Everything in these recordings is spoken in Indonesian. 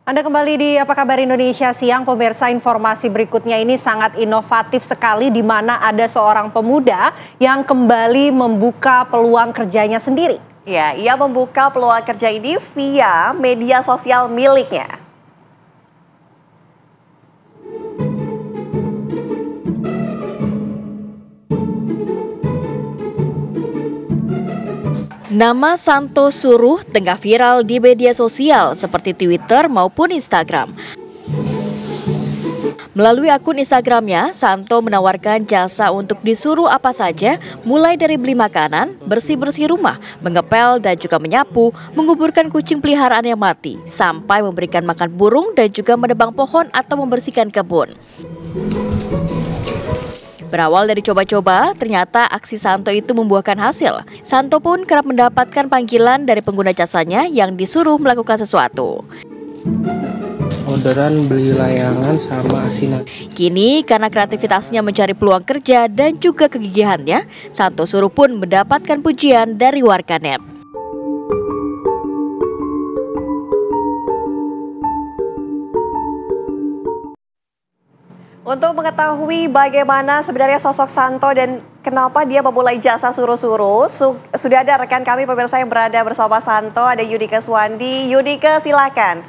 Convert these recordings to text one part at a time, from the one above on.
Anda kembali di Apa Kabar Indonesia Siang, pemirsa. Informasi berikutnya ini sangat inovatif sekali, di mana ada seorang pemuda yang kembali membuka peluang kerjanya sendiri. Ya, ia membuka peluang kerja ini via media sosial miliknya. Nama Santo Suruh tengah viral di media sosial seperti Twitter maupun Instagram. Melalui akun Instagramnya, Santo menawarkan jasa untuk disuruh apa saja, mulai dari beli makanan, bersih-bersih rumah, mengepel dan juga menyapu, menguburkan kucing peliharaan yang mati, sampai memberikan makan burung dan juga menebang pohon atau membersihkan kebun. Berawal dari coba-coba, ternyata aksi Santo itu membuahkan hasil. Santo pun kerap mendapatkan panggilan dari pengguna jasanya yang disuruh melakukan sesuatu. Orderan beli layangan sama asinan. Kini karena kreativitasnya mencari peluang kerja dan juga kegigihannya, Santo Suruh pun mendapatkan pujian dari warganet. Untuk mengetahui bagaimana sebenarnya sosok Santo dan kenapa dia memulai jasa suruh-suruh, sudah ada rekan kami pemirsa yang berada bersama Santo, ada Yudika Suwandi. Yudika, silakan.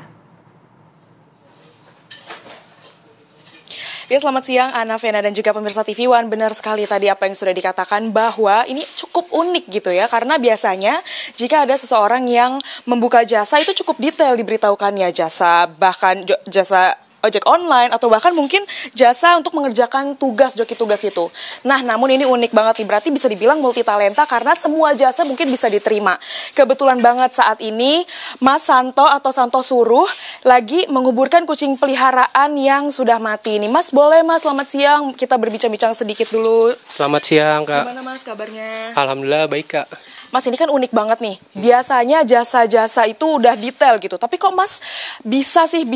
Ya, selamat siang Ana, Vena, dan juga pemirsa TV One. Benar sekali tadi apa yang sudah dikatakan bahwa ini cukup unik gitu ya. Karena biasanya jika ada seseorang yang membuka jasa itu cukup detail diberitahukannya, jasa bahkan jasa ojek online atau bahkan mungkin jasa untuk mengerjakan tugas, joki tugas itu. Nah, namun ini unik banget nih, berarti bisa dibilang multitalenta karena semua jasa mungkin bisa diterima. Kebetulan banget saat ini Mas Santo atau Santo Suruh lagi menguburkan kucing peliharaan yang sudah mati nih. Mas, boleh Mas, selamat siang, kita berbincang-bincang sedikit dulu. Selamat siang, Kak. Gimana Mas kabarnya? Alhamdulillah baik, Kak. Mas, ini kan unik banget nih. Biasanya jasa-jasa itu udah detail gitu. Tapi kok Mas bisa sih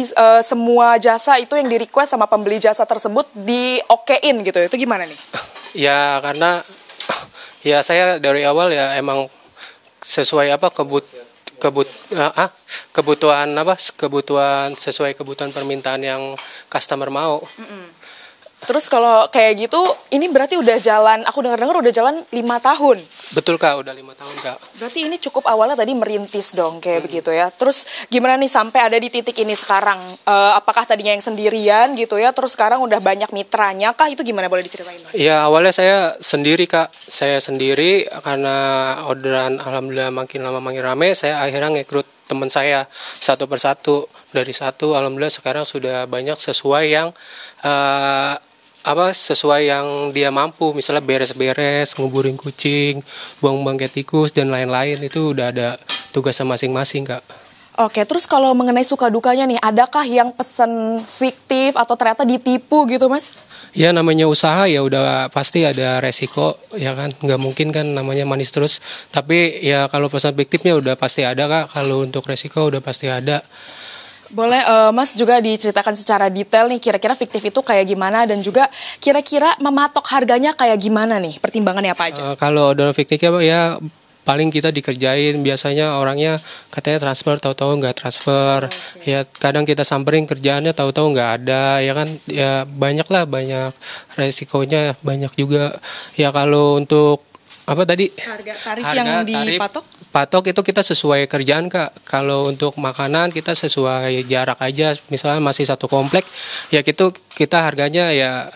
semua jasa itu yang di-request sama pembeli jasa tersebut di-okein gitu. Itu gimana nih? Ya karena ya saya dari awal ya emang sesuai apa kebutuhan sesuai kebutuhan permintaan yang customer mau. Terus kalau kayak gitu, ini berarti udah jalan, aku dengar-dengar udah jalan 5 tahun. Betul, Kak, udah 5 tahun, Kak. Berarti ini cukup awalnya tadi merintis dong kayak begitu ya. Terus gimana nih sampai ada di titik ini sekarang? Apakah tadinya yang sendirian gitu ya, terus sekarang udah banyak mitranya kah? Itu gimana, boleh diceritain? Ya awalnya saya sendiri, Kak. Saya sendiri karena orderan alhamdulillah makin lama makin rame, saya akhirnya ngekrut teman saya satu persatu. Dari satu alhamdulillah sekarang sudah banyak sesuai yang sesuai yang dia mampu, misalnya beres-beres, nguburin kucing, buang-buang kayak tikus dan lain-lain, itu udah ada tugasnya masing-masing, Kak. Oke, terus kalau mengenai suka dukanya nih, adakah yang pesen fiktif atau ternyata ditipu gitu, Mas? Ya namanya usaha ya udah pasti ada resiko, ya kan, nggak mungkin kan namanya manis terus. Tapi ya kalau pesan fiktifnya udah pasti ada, Kak. Kalau untuk resiko udah pasti ada. Boleh Mas juga diceritakan secara detail nih kira-kira fiktif itu kayak gimana dan juga kira-kira mematok harganya kayak gimana nih, pertimbangannya apa aja? Kalau orderan fiktifnya ya paling kita dikerjain, biasanya orangnya katanya transfer, tahu-tahu nggak transfer. Okay. Ya kadang kita samperin kerjaannya tahu-tahu nggak ada, ya kan, ya banyak resikonya banyak juga. Ya kalau untuk apa tadi? Tarif yang dipatok? Patok itu kita sesuai kerjaan, Kak. Kalau untuk makanan kita sesuai jarak aja. Misalnya masih satu komplek, ya gitu kita harganya ya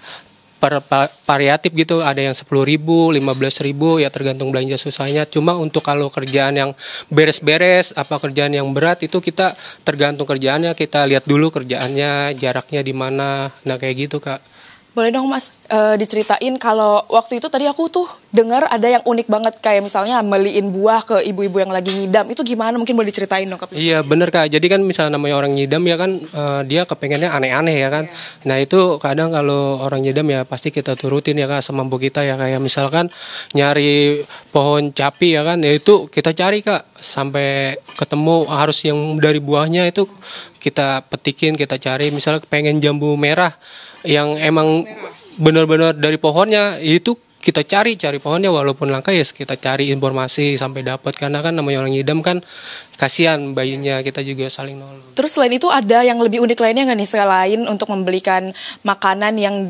variatif gitu. Ada yang 10.000, 15.000, ya tergantung belanja susahnya. Cuma untuk kalau kerjaan yang beres-beres, apa kerjaan yang berat itu kita tergantung kerjaannya. Kita lihat dulu kerjaannya, jaraknya di mana. Nah kayak gitu, Kak. Boleh dong Mas diceritain kalau waktu itu tadi aku tuh dengar ada yang unik banget kayak misalnya beliin buah ke ibu-ibu yang lagi ngidam, itu gimana, mungkin boleh diceritain dong Kak? Iya bener, Kak, jadi kan misalnya namanya orang ngidam ya kan, dia kepengennya aneh-aneh ya kan. Nah itu kadang kalau orang ngidam ya pasti kita turutin ya, Kak, semampu kita ya. Kayak misalkan nyari pohon capi ya kan, ya itu kita cari, Kak, sampai ketemu. Harus yang dari buahnya itu kita petikin, kita cari. Misalnya pengen jambu merah yang emang benar-benar dari pohonnya, itu kita cari pohonnya walaupun langka ya kita cari informasi sampai dapat, karena kan namanya orang ngidam kan kasihan bayinya, kita juga saling nolong. Terus selain itu ada yang lebih unik lainnya nggak nih selain untuk membelikan makanan yang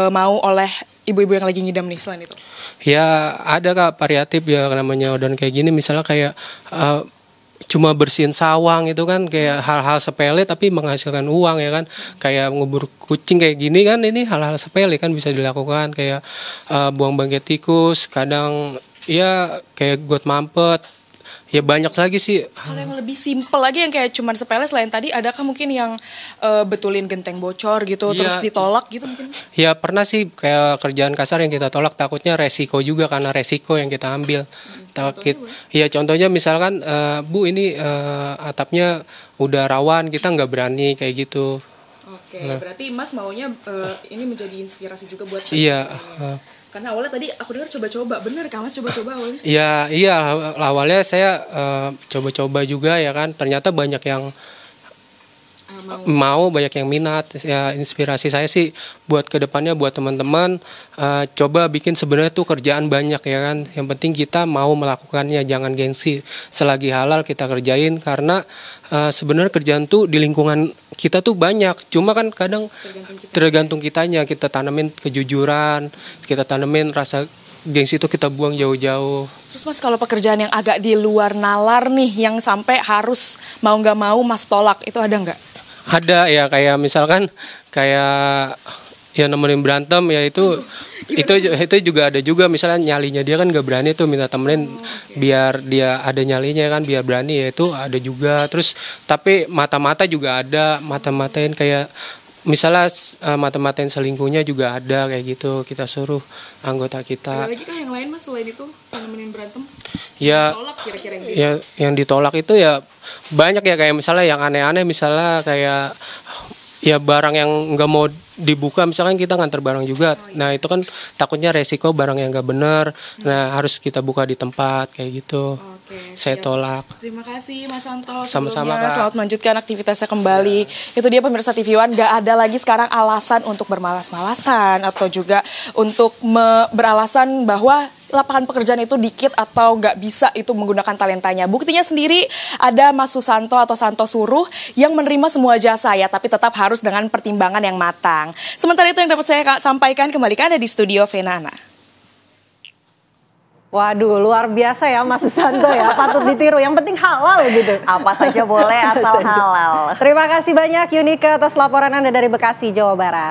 mau oleh ibu-ibu yang lagi ngidam nih selain itu? Ya ada Kak variatif ya namanya dan kayak gini, misalnya kayak cuma bersihin sawang itu kan kayak hal-hal sepele tapi menghasilkan uang ya kan, kayak ngubur kucing kayak gini kan, ini hal-hal sepele kan bisa dilakukan, kayak buang bangkai tikus, kadang ya kayak got mampet, ya banyak lagi sih. Kalau yang lebih simpel lagi yang kayak cuman sepele selain tadi, adakah mungkin yang betulin genteng bocor gitu terus ditolak gitu mungkin? Ya pernah sih kayak kerjaan kasar yang kita tolak, takutnya resiko juga karena resiko yang kita ambil. Ya contohnya misalkan Bu ini atapnya udah rawan, kita nggak berani kayak gitu. Oke, berarti Mas maunya ini menjadi inspirasi juga buat iya. Karena awalnya tadi aku dengar coba-coba, bener kan Mas coba-coba awalnya? Iya awalnya saya coba-coba juga ya kan, ternyata banyak yang mau, banyak yang minat. Ya inspirasi saya sih buat kedepannya buat teman-teman coba bikin, sebenarnya tuh kerjaan banyak ya kan, yang penting kita mau melakukannya, jangan gengsi, selagi halal kita kerjain, karena sebenarnya kerjaan tuh di lingkungan kita tuh banyak, cuma kan kadang tergantung kitanya, kita tanemin kejujuran, kita tanemin rasa gengsi itu kita buang jauh-jauh. Terus Mas kalau pekerjaan yang agak di luar nalar nih, yang sampai harus mau nggak mau Mas tolak, itu ada nggak? Ada ya, kayak misalkan kayak ya nemenin berantem ya itu juga ada juga, misalnya nyalinya dia kan nggak berani tuh, minta temenin biar dia ada nyalinya kan, biar berani, ya itu ada juga. Terus tapi mata-mata juga ada, mata-matain kayak misalnya mata-matain selingkuhnya juga ada kayak gitu, kita suruh anggota kita. Ada lagi kah yang lain Mas selain itu, nemenin berantem? Ya, ditolak kira-kira yang ya yang ditolak itu ya banyak ya, kayak misalnya yang aneh-aneh, misalnya kayak ya barang yang nggak mau dibuka, misalkan kita nganter barang juga, nah itu kan takutnya resiko barang yang nggak benar, nah harus kita buka di tempat kayak gitu. Saya tolak. Terima kasih Mas Santo. Sama-sama Kak. Selamat melanjutkan aktivitasnya kembali. Itu dia pemirsa TV One, gak ada lagi sekarang alasan untuk bermalas-malasan atau juga untuk beralasan bahwa lapangan pekerjaan itu dikit atau nggak bisa itu menggunakan talentanya. Buktinya sendiri ada Mas Susanto atau Santo Suruh yang menerima semua jasa ya, tapi tetap harus dengan pertimbangan yang matang. Sementara itu yang dapat saya sampaikan, kembali ke Anda di studio Venana. Waduh, luar biasa ya Mas Susanto ya, patut ditiru. Yang penting halal gitu. Apa saja boleh asal halal. Terima kasih banyak Yunika atas laporan Anda dari Bekasi, Jawa Barat.